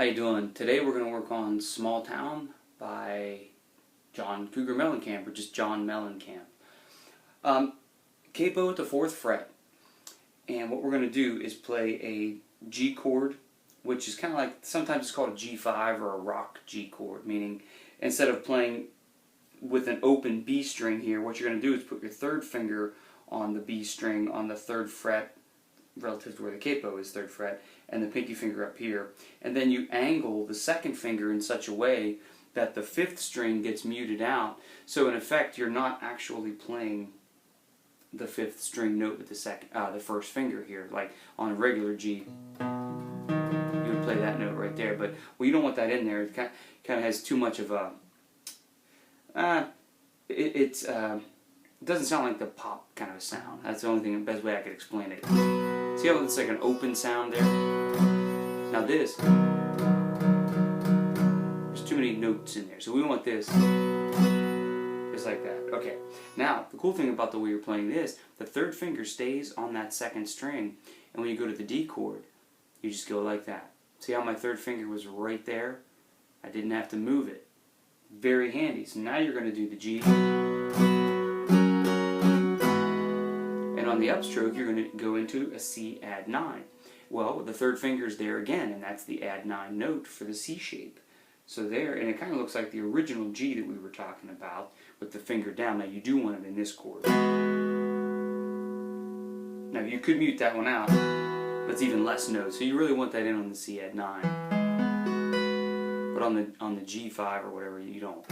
How you doing? Today we're going to work on Small Town by John Mellencamp, or just John Mellencamp. Capo at the 4th fret, and what we're going to do is play a G chord, which is kind of like, sometimes it's called a G5 or a rock G chord, meaning instead of playing with an open B string here, what you're going to do is put your third finger on the B string on the 3rd fret relative to where the capo is, 3rd fret, and the pinky finger up here, and then you angle the 2nd finger in such a way that the 5th string gets muted out, so in effect you're not actually playing the 5th string note with the 1st finger here, like on a regular G you would play that note right there, but well, you don't want that in there. It kind of has too much of a it doesn't sound like the pop kind of a sound. That's the only thing, the best way I could explain it. See how it's like an open sound there? Now this, there's too many notes in there, so we want this just like that. Okay, now the cool thing about the way you're playing this, the 3rd finger stays on that 2nd string, and when you go to the D chord, you just go like that. See how my 3rd finger was right there? I didn't have to move it. Very handy. So now you're going to do the G. And on the upstroke, you're going to go into a C add 9. Well, the 3rd finger is there again, and that's the add 9 note for the C shape. So there, and it kind of looks like the original G that we were talking about with the finger down. Now you do want it in this chord. Now you could mute that one out, but it's even less notes. So you really want that in on the C add 9. But on the G5 or whatever, you don't.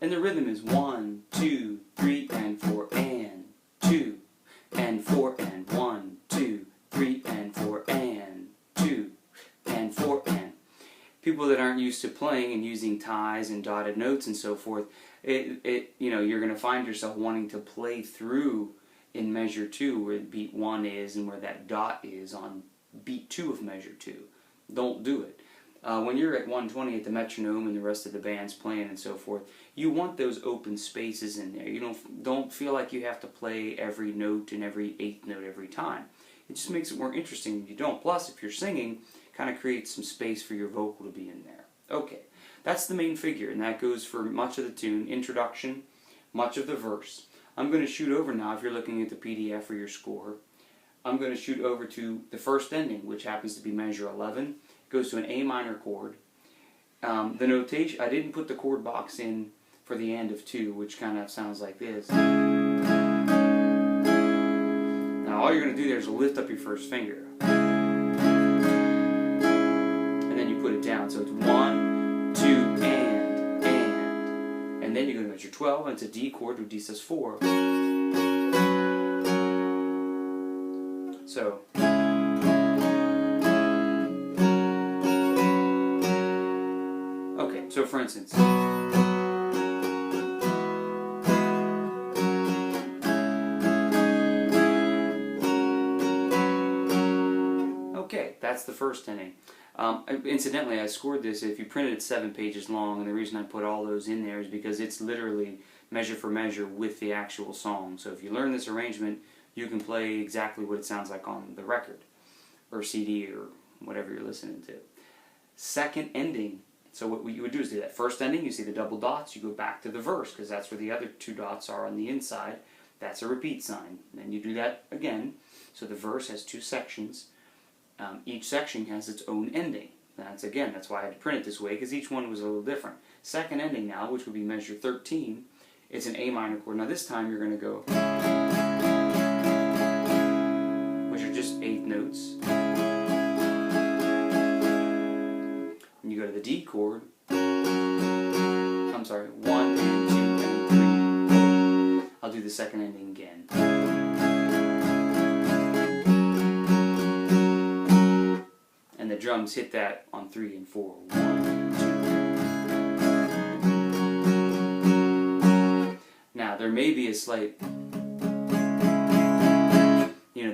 And the rhythm is 1, 2, 3, and 4, and 2, and 4, and 1, 2, 3, and 4, and 2, and 4, and. People that aren't used to playing and using ties and dotted notes and so forth, you're going to find yourself wanting to play through in measure 2 where beat 1 is and where that dot is on beat 2 of measure 2. Don't do it. When you're at 120 at the metronome and the rest of the band's playing and so forth, you want those open spaces in there. You don't feel like you have to play every note and every 8th note every time. It just makes it more interesting if you don't. Plus, if you're singing, kind of creates some space for your vocal to be in there. Okay, that's the main figure, and that goes for much of the tune, introduction, much of the verse. I'm going to shoot over now, if you're looking at the PDF or your score, I'm going to shoot over to the first ending, which happens to be measure 11. It goes to an A minor chord. The notation, I didn't put the chord box in for the end of 2, which kind of sounds like this. Now all you're going to do there is lift up your first finger. Put it down, so it's 1, 2, and then you go to measure 12, and it's a D chord with D sus 4. So okay, so for instance, okay, that's the first ending. Incidentally, I scored this, if you printed it 7 pages long, and the reason I put all those in there is because it's literally measure for measure with the actual song. So if you learn this arrangement, you can play exactly what it sounds like on the record, or CD, or whatever you're listening to. Second ending, so what you would do is do that first ending, you see the double dots, you go back to the verse, because that's where the other 2 dots are on the inside. That's a repeat sign. Then you do that again, so the verse has 2 sections. Each section has its own ending. That's why I had to print it this way, because each one was a little different. Second ending now, which would be measure 13, it's an A minor chord. Now this time you're going to go, which are just 8th notes. And you go to the D chord. I'm sorry, 1 and 2 and 3. I'll do the second ending again. And the drums hit that on 3 and 4. 1, 2. Now there may be a slight,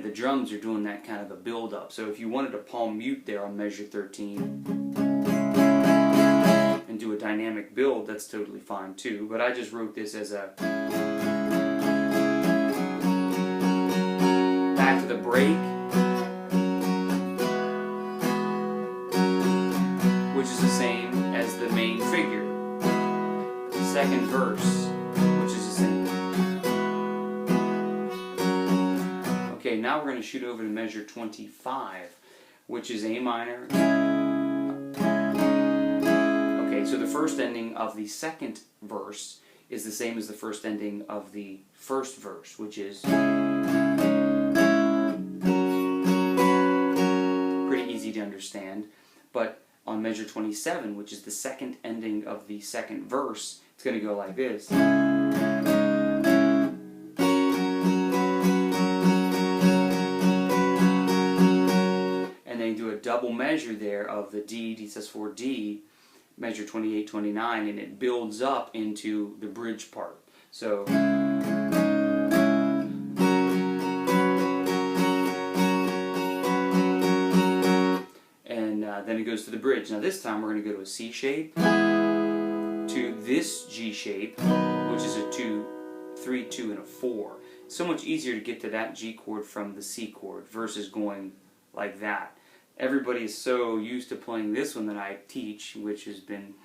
the drums are doing that kind of a build up. So if you wanted to palm mute there on measure 13 and do a dynamic dynamic build, that's totally fine too. But I just wrote this as a back to the break, which is the same as the main figure. Second verse, which is the same. Okay, now we're going to shoot over to measure 25, which is A minor. Okay, so the first ending of the second verse is the same as the first ending of the first verse, which is pretty easy to understand. But on measure 27, which is the second ending of the second verse, it's going to go like this. And then do a double measure there of the D, D sus4, D, measure 28, 29, and it builds up into the bridge part. So then it goes to the bridge. Now this time we're going to go to a C shape, to this G shape, which is a 2, 3, 2, and a 4. It's so much easier to get to that G chord from the C chord versus going like that. Everybody is so used to playing this one that I teach, which has been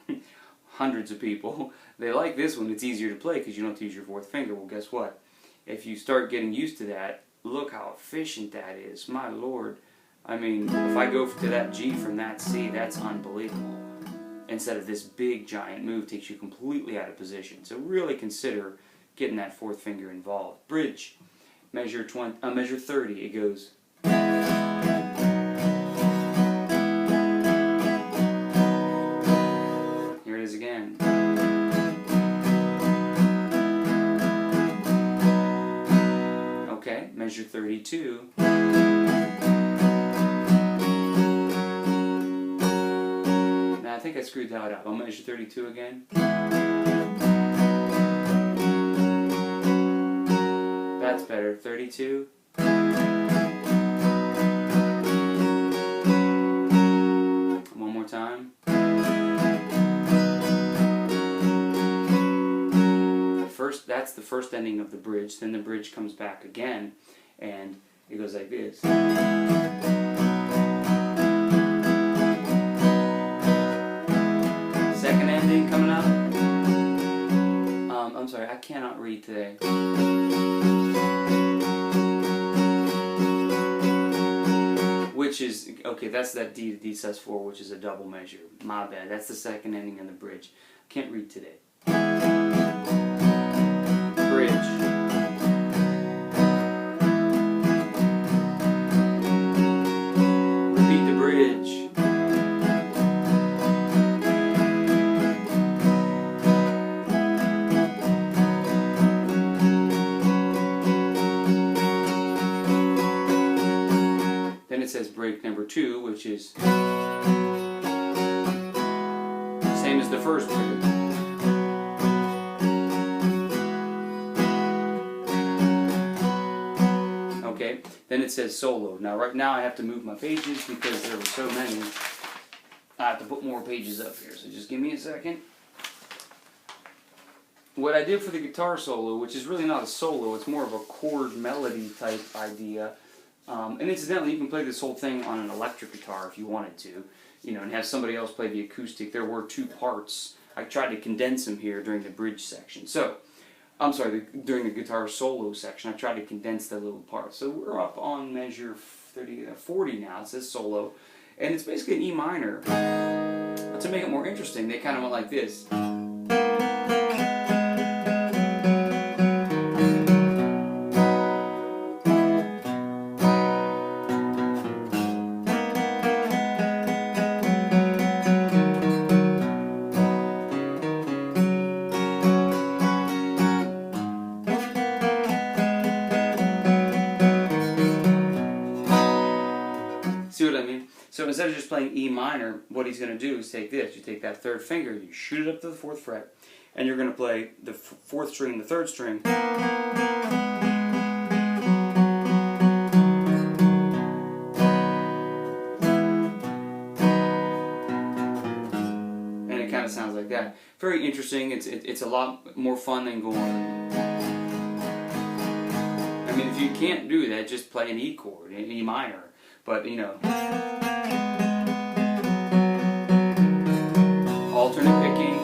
hundreds of people. They like this one. It's easier to play because you don't have to use your fourth finger. Well, guess what? If you start getting used to that, look how efficient that is. My Lord. I mean, if I go to that G from that C, that's unbelievable. Instead of this big giant move, takes you completely out of position. So really consider getting that fourth finger involved. Bridge, measure 30. It goes. Here it is again. Okay, measure 32. I think I screwed that up. I'll measure 32 again. That's better. 32. One more time. That's the first ending of the bridge. Then the bridge comes back again, and it goes like this. Coming up. I'm sorry, I cannot read today. Which is, okay, that's that D to D sus4, which is a double measure. My bad, that's the second ending on the bridge. Can't read today. Bridge. Repeat the bridge. Then it says break number 2, which is same as the first break. Okay, then it says solo. Now right now I have to move my pages because there were so many. I have to put more pages up here, so just give me a second. What I did for the guitar solo, which is really not a solo, it's more of a chord melody type idea. And incidentally, you can play this whole thing on an electric guitar if you wanted to, you know, and have somebody else play the acoustic. There were 2 parts. I tried to condense them here during the bridge section. So, I'm sorry, during the guitar solo section, I tried to condense the little parts. So we're up on measure 40 now. It says solo, and it's basically an E minor. But to make it more interesting, they kind of went like this. See what I mean? So instead of just playing E minor, what he's going to do is take this. You take that third finger, you shoot it up to the 4th fret, and you're going to play the 4th string, the 3rd string. And it kind of of sounds like that. Very interesting. It's a lot more fun than going. I mean, if you can't do that, just play an E chord, an E minor. But you know, alternate picking,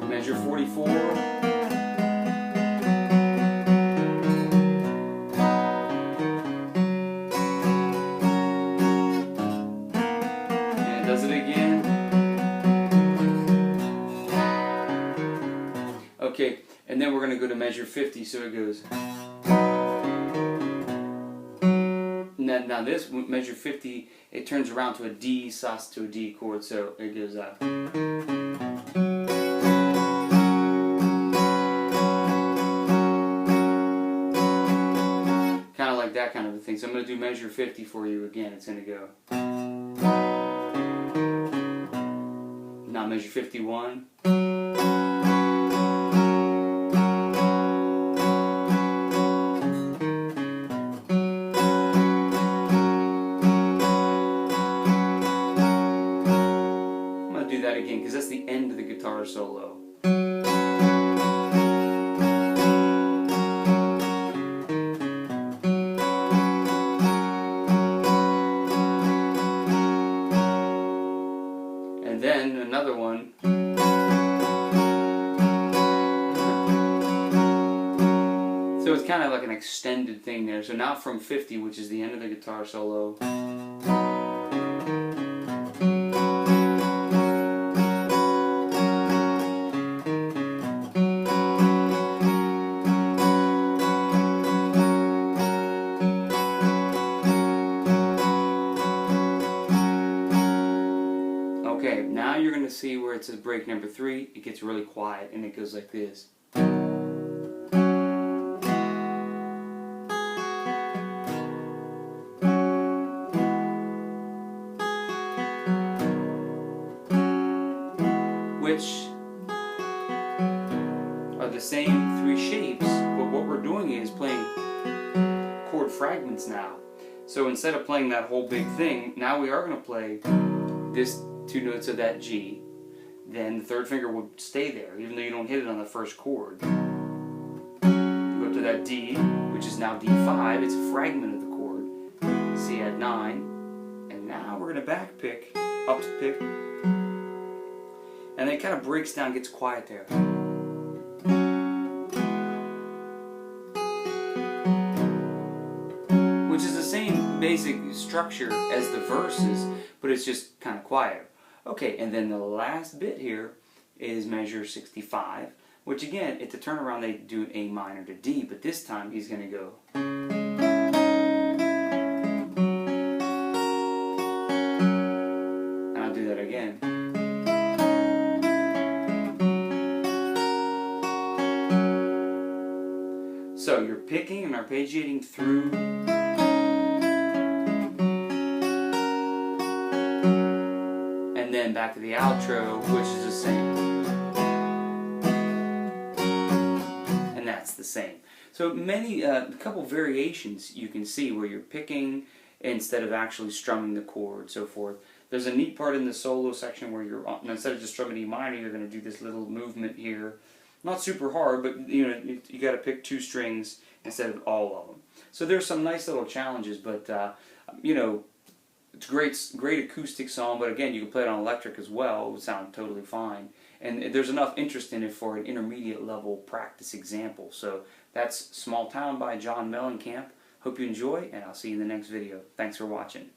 measure 44. Does it again. Okay, and then we're going to go to measure 50, so it goes. Now this measure 50, it turns around to a D sus to a D chord, so it goes up. Kind of like that kind of a thing. So I'm going to do measure 50 for you again. It's going to go. Now measure 51. I'm going to do that again because that's the end of the guitar solo. And then another one. So it's kind of like an extended thing there. So now from 50, which is the end of the guitar solo. Okay, now you're going to see where it says break number 3, it gets really quiet and it goes like this. Which are the same 3 shapes, but what we're doing is playing chord fragments now. So instead of playing that whole big thing, now we are going to play this 2 notes of that G, then the 3rd finger will stay there, even though you don't hit it on the 1st chord. You go up to that D, which is now D5, it's a fragment of the chord, C add 9, and now we're going to back pick, up pick, and then it kind of breaks down, gets quiet there. Which is the same basic structure as the verses, but it's just kind of quieter. Okay, and then the last bit here is measure 65, which again, at the turnaround they do an A minor to D, but this time he's going to go. And I'll do that again. So you're picking and arpeggiating through. And then back to the outro, which is the same. And that's the same. So many, a couple variations you can see where you're picking instead of actually strumming the chord, so forth. There's a neat part in the solo section where you're, instead of just strumming E minor, you're going to do this little movement here. Not super hard, but you know, you got to pick 2 strings instead of all of them. So there's some nice little challenges, but you know, it's great acoustic song. But again, you can play it on electric as well; it would sound totally fine. And there's enough interest in it for an intermediate level practice example. So that's Small Town by John Mellencamp. Hope you enjoy, and I'll see you in the next video. Thanks for watching.